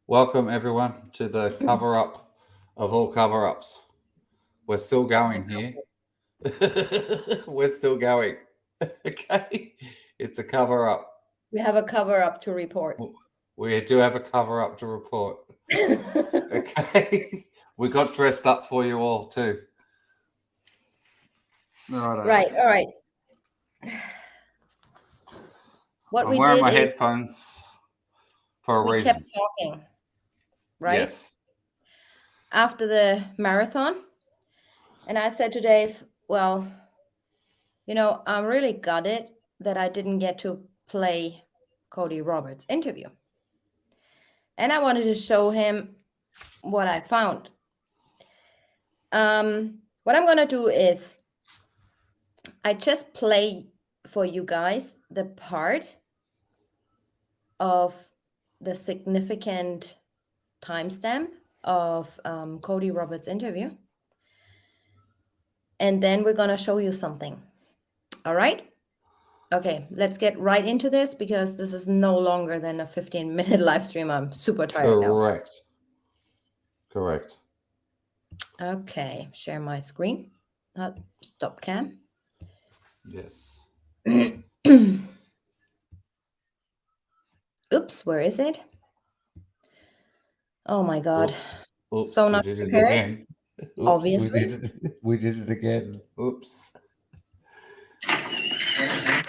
Welcome everyone to the cover up of all cover ups. We're still going here. We're still going. Okay. It's a cover up. We have a cover up to report. We do have a cover up to report. Okay. We got dressed up for you all too. Right. All right. What I'm we wearing did my is headphones for a we reason. kept talking, right? Yes. After the marathon. And I said to Dave, well, I'm really gutted that I didn't get to play Cody Roberts' interview. And I wanted to show him what I found. What I'm going to do is I just play for you guys the part of the significant timestamp of Cody Roberts' interview. And then we're going to show you something. All right? Okay, let's get right into this because this is no longer than a 15-minute live stream. I'm super tired now. Correct. Okay, share my screen. Stop cam. Yes. Oops, where is it? Oh my God. Oops, So we not did it prepared, again. Oops, obviously. We did it again. Oops.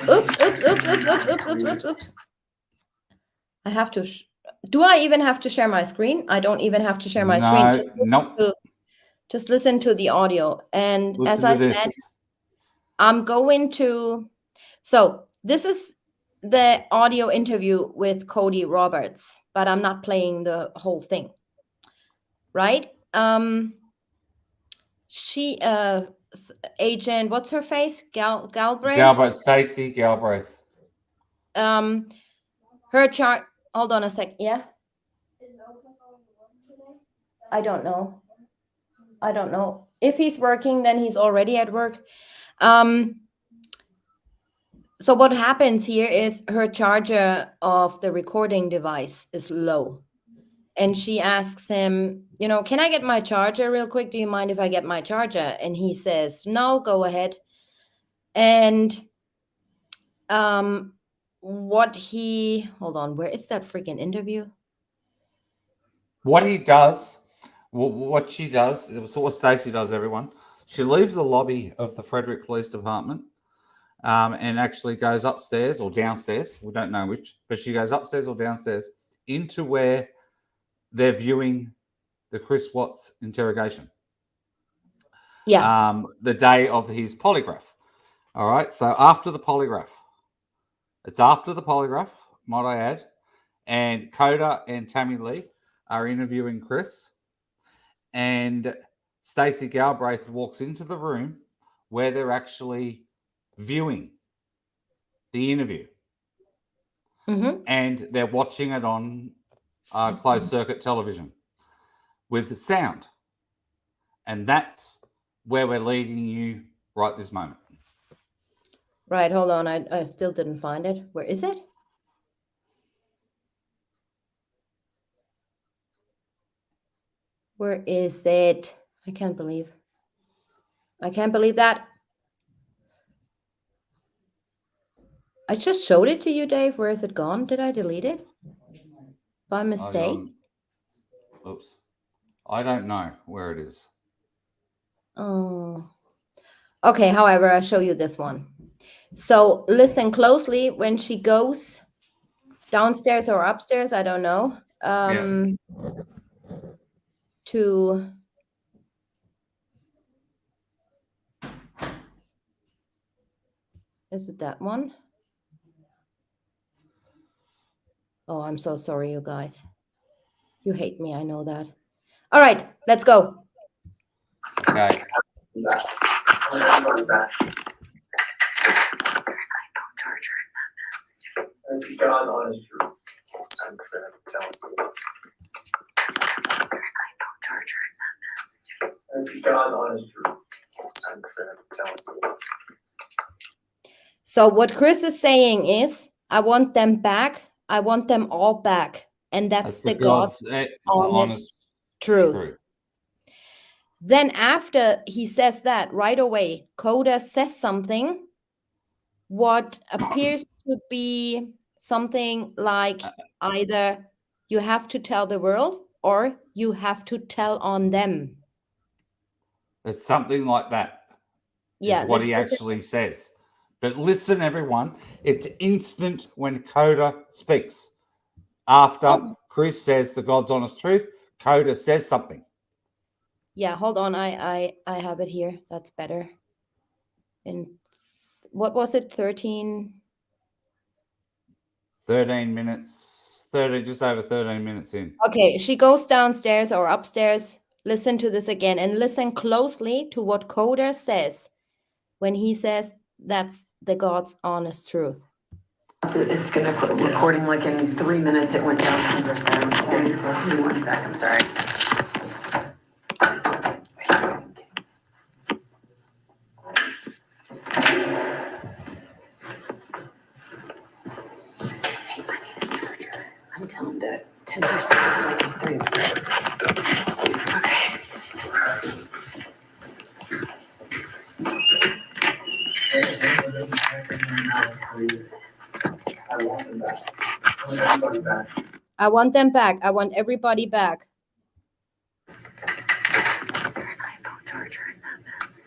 Oops. I have to. Do I even have to share my screen? I don't even have to share my screen. Just listen to the audio. And as I said, I'm going to. So this is the audio interview with Cody Roberts, but I'm not playing the whole thing. Right? She agent, what's her face? Galbraith, Stacey Galbraith. Her chart. Hold on a sec. Yeah. I don't know. If he's working, then he's already at work. So what happens here is her charger of the recording device is low. And she asks him, can I get my charger real quick? Do you mind if I get my charger? And he says, no, go ahead. And hold on, where is that freaking interview? What he does, what she does, what Stacey does, everyone, she leaves the lobby of the Frederick Police Department and actually goes upstairs or downstairs. We don't know which, but she goes upstairs or downstairs into where they're viewing the Chris Watts interrogation. Yeah. The day of his polygraph. All right. So after the polygraph, might I add, and Coda and Tammy Lee are interviewing Chris, and Stacey Galbraith walks into the room where they're actually viewing the interview. Mm-hmm. And they're watching it on closed circuit television with sound. And that's where we're leading you right this moment. Right, hold on. I still didn't find it. Where is it? Where is it? I can't believe that. I just showed it to you, Dave. Where is it gone? Did I delete it? By mistake? Oops. I don't know where it is. Oh. Okay, however, I'll show you this one. So listen closely when she goes downstairs or upstairs, I don't know. To is it that one? Oh, I'm so sorry, you guys. You hate me, I know that. All right, let's go. Okay. So what Chris is saying is, I want them back. I want them all back. And that's the God's honest truth. Then after he says that, right away, Coda says something what appears to be something like either you have to tell the world or you have to tell on them. It's something like that. Yeah, is what he actually says. But listen, everyone, it's instant when Coda speaks. After Chris says the God's honest truth, Coda says something. Yeah, hold on. I have it here. That's better. In what was it? 13 minutes. 30, just over 13 minutes in. Okay, she goes downstairs or upstairs. Listen to this again and listen closely to what Coda says when he says that's the God's honest truth. It's going to quit recording like in 3 minutes. It went down 10%. So give me 1 sec. I'm sorry. Hey, I need a charger. I'm down to 10%, like in 3 minutes. Okay. I want them back. I want them back. I want everybody back. Is there an iPhone charger in that mess?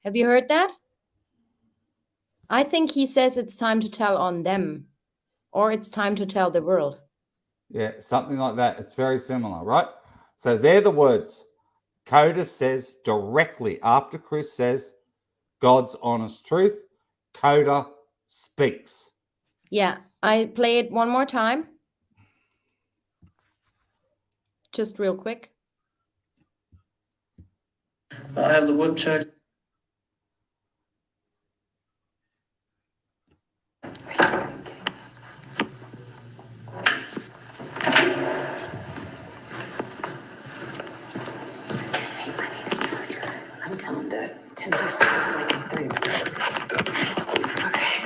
Have you heard that? I think he says it's time to tell on them, or it's time to tell the world. Yeah, something like that. It's very similar, right? So they're the words. Coda says directly after Chris says God's honest truth, Coda speaks. Yeah, I play it one more time. Just real quick. I have the woodchuck. I'm down to 10%, like in 3 minutes. Okay.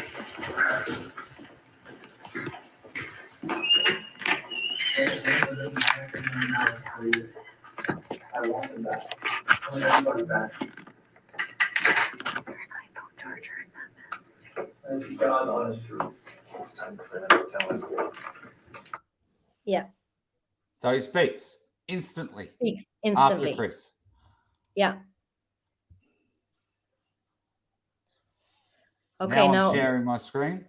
I want them back. I want everybody back. Is there an iPhone charger in that mess? That's God's honest truth. It's time to clean up, tell him. Yeah. So he speaks instantly. Speaks instantly. After Chris. Yeah. Okay, now I'm sharing my screen.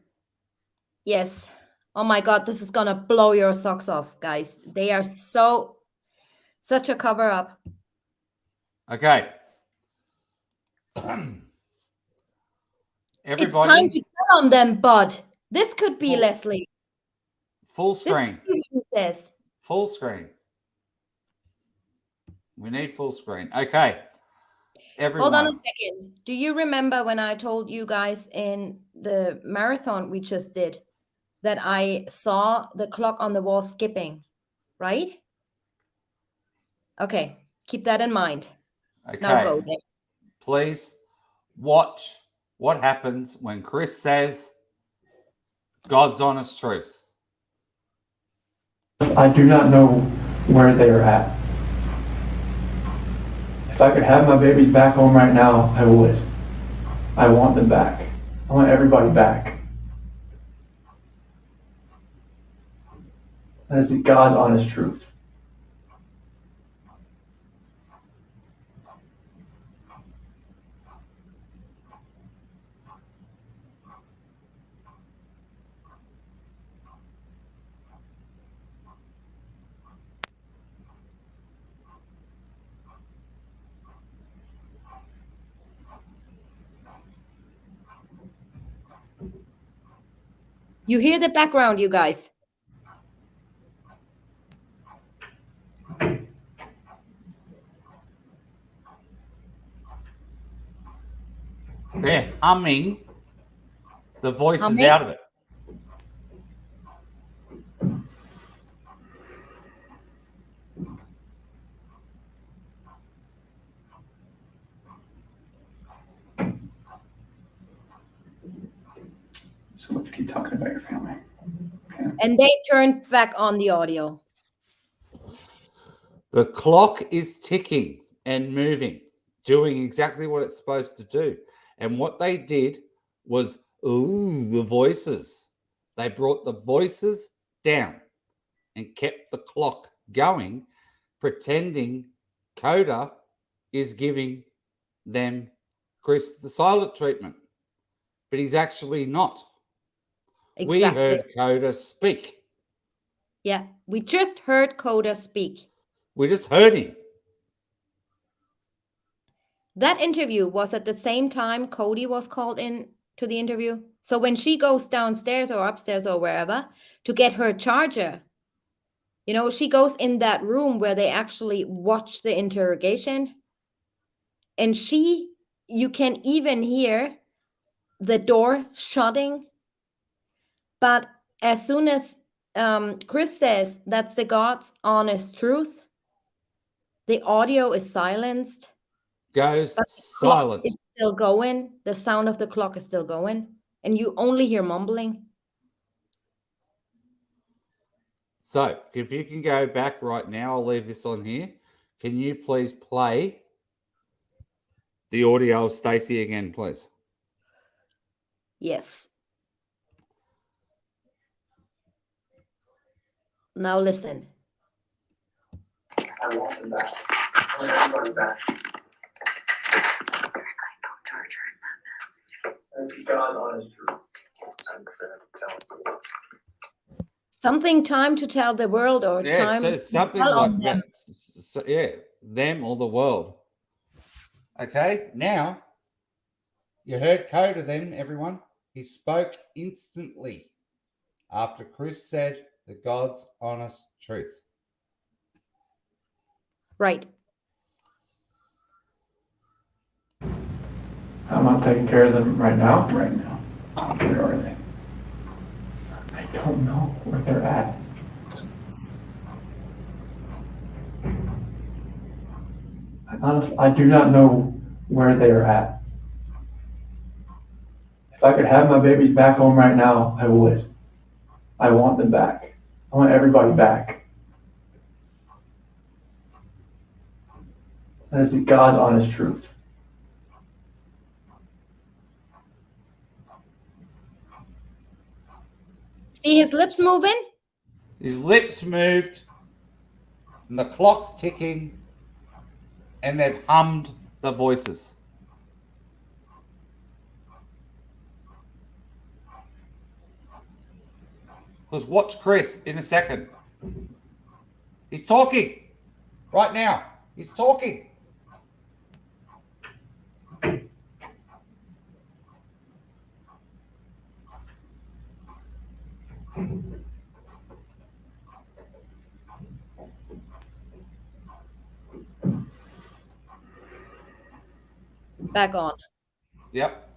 Yes. Oh my God, this is gonna blow your socks off, guys. They are such a cover up. Okay. Everybody. It's time to tell on them, bud. This could be Leslie. Full screen. This. Full screen. We need full screen. Okay. Everyone. Hold on a second. Do you remember when I told you guys in the marathon we just did that I saw the clock on the wall skipping, right? Okay. Keep that in mind. Okay. Now go there. Please watch what happens when Chris says God's honest truth. I do not know where they are at. If I could have my babies back home right now, I would. I want them back. I want everybody back. That is the God's honest truth. You hear the background, you guys. They're humming the voices out of it. So let's keep talking about your family. Okay. And they turned back on the audio. The clock is ticking and moving, doing exactly what it's supposed to do. And what they did was, the voices. They brought the voices down and kept the clock going, pretending Coda is giving them Chris the silent treatment. But he's actually not. Exactly. We heard Coda speak. Yeah, we just heard Coda speak. We just heard him. That interview was at the same time Cody was called in to the interview. So when she goes downstairs or upstairs or wherever to get her charger, you know, she goes in that room where they actually watch the interrogation. And you can even hear the door shutting. But as soon as Chris says that's the God's honest truth, the audio is silenced. Goes But the silent. clock is still going. The sound of the clock is still going. And you only hear mumbling. So if you can go back right now, I'll leave this on here. Can you please play the audio of Stacey again, please? Yes. Now listen. I want them back. I want everybody back. Is there an iPhone charger in that mess? And God honest truth. It's time for them to tell them. Something time to tell the world or Yeah, time so something to tell like on that. them. So, yeah, them or the world. Okay, now you heard Coda then, everyone. He spoke instantly after Chris said the God's honest truth. Right. I'm not taking care of them right now. Right now. Where are they? I don't know where they're at. Honestly, I do not know where they are at. If I could have my babies back home right now, I would. I want them back. I want everybody back. That is the God's honest truth. See his lips moving? His lips moved, and the clock's ticking, and they've hummed the voices. Because watch Chris in a second. He's talking right now. He's talking. Back on. Yep.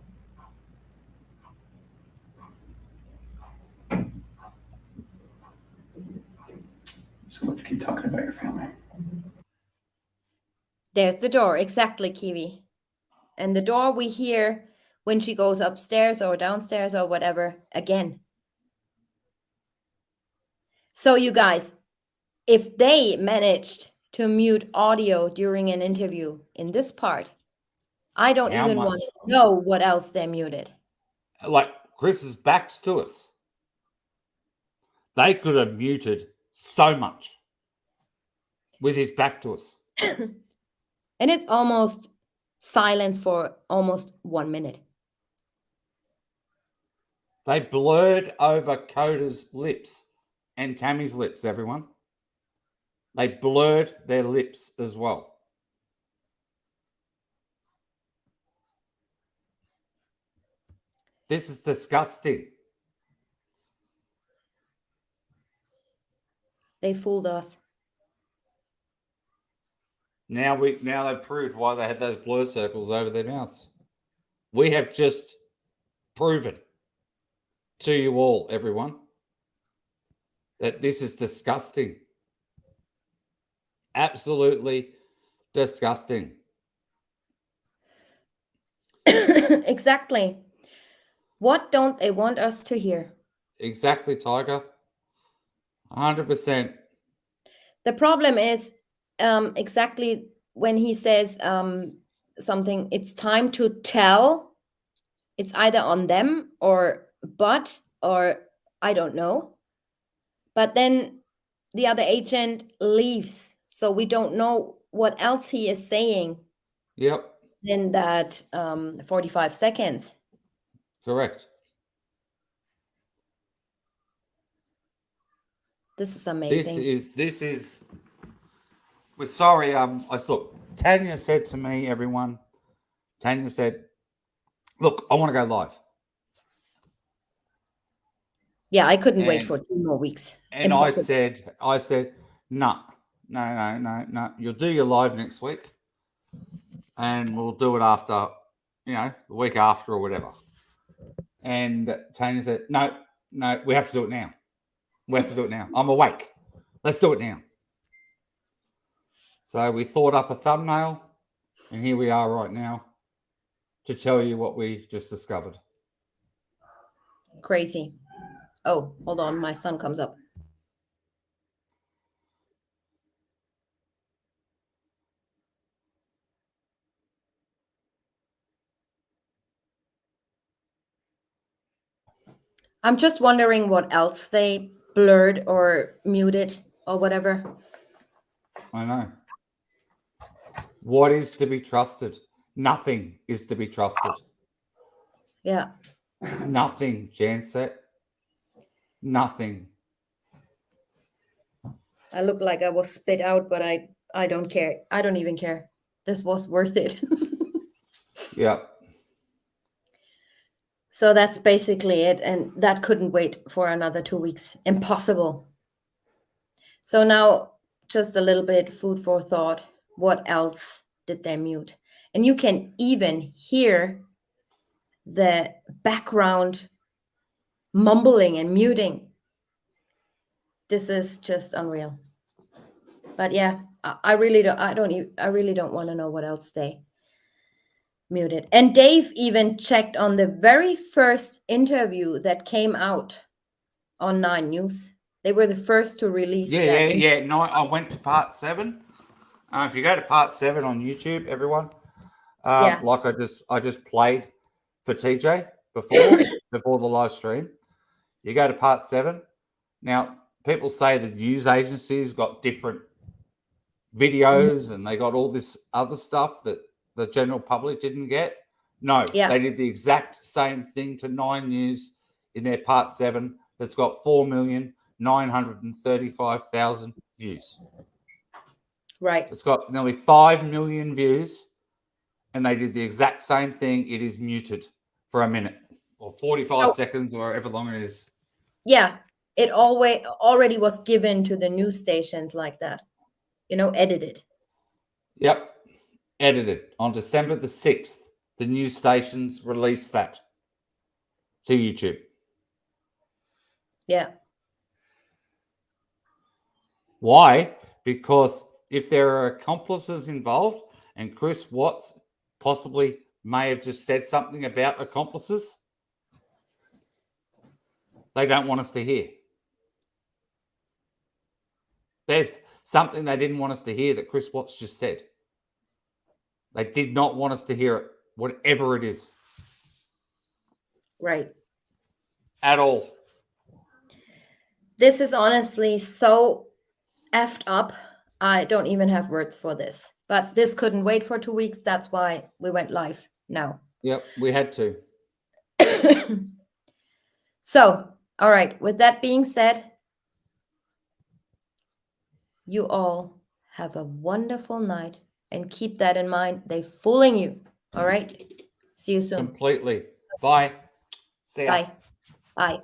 So let's keep talking about your family. There's the door. Exactly, Kiwi. And the door we hear when she goes upstairs or downstairs or whatever again. So you guys, if they managed to mute audio during an interview in this part, I don't How even much? want to know what else they muted. Like Chris's back's to us. They could have muted so much with his back to us. And it's almost silence for almost 1 minute. They blurred over Coda's lips and Tammy's lips, everyone. They blurred their lips as well. This is disgusting. They fooled us. Now they've proved why they had those blur circles over their mouths. We have just proven to you all, everyone, that this is disgusting. Absolutely disgusting. Exactly. What don't they want us to hear? Exactly, Tiger. 100%. The problem is exactly when he says something, it's time to tell. It's either on them or I don't know. But then the other agent leaves. So we don't know what else he is saying Yep. in that 45 seconds. Correct. This is amazing. This is. We're sorry. Look. Tanya said to me, everyone. Tanya said, "Look, I want to go live." Yeah, I couldn't wait for 2 more weeks. And Impossible. I said, no. You'll do your live next week, and we'll do it after, the week after or whatever. And Tanya said, no, we have to do it now. We have to do it now. I'm awake. Let's do it now. So we thought up a thumbnail, and here we are right now to tell you what we just discovered. Crazy. Oh, hold on. My son comes up. I'm just wondering what else they blurred or muted or whatever. I know. What is to be trusted? Nothing is to be trusted. Yeah. Nothing, Janset. Nothing. I look like I was spit out, but I don't care. I don't even care. This was worth it. Yeah. So that's basically it. And that couldn't wait for another 2 weeks. Impossible. So now just a little bit food for thought. What else did they mute? And you can even hear the background mumbling and muting. This is just unreal. But yeah, I really don't want to know what else they muted. And Dave even checked on the very first interview that came out on 9 News. They were the first to release that. Yeah. No, I went to part 7. If you go to part 7 on YouTube, everyone, like I just played for TJ before the live stream. You go to part 7. Now, people say the news agencies got different videos and they got all this other stuff that the general public didn't get. No, they did the exact same thing to 9 News in their part 7 that's got 4,935,000 views. Right. It's got nearly 5 million views, and they did the exact same thing. It is muted for a minute or 45 seconds or however long it is. Yeah, it already was given to the news stations like that, edited. Yep, edited. On December the 6th, the news stations released that to YouTube. Yeah. Why? Because if there are accomplices involved, and Chris Watts possibly may have just said something about accomplices, they don't want us to hear. There's something they didn't want us to hear that Chris Watts just said. They did not want us to hear it, whatever it is. Right. At all. This is honestly so effed up. I don't even have words for this. But this couldn't wait for 2 weeks. That's why we went live now. Yep, we had to. So, all right. With that being said, you all have a wonderful night and keep that in mind. They're fooling you. All right. See you soon. Completely. Bye. See ya. Bye. Bye.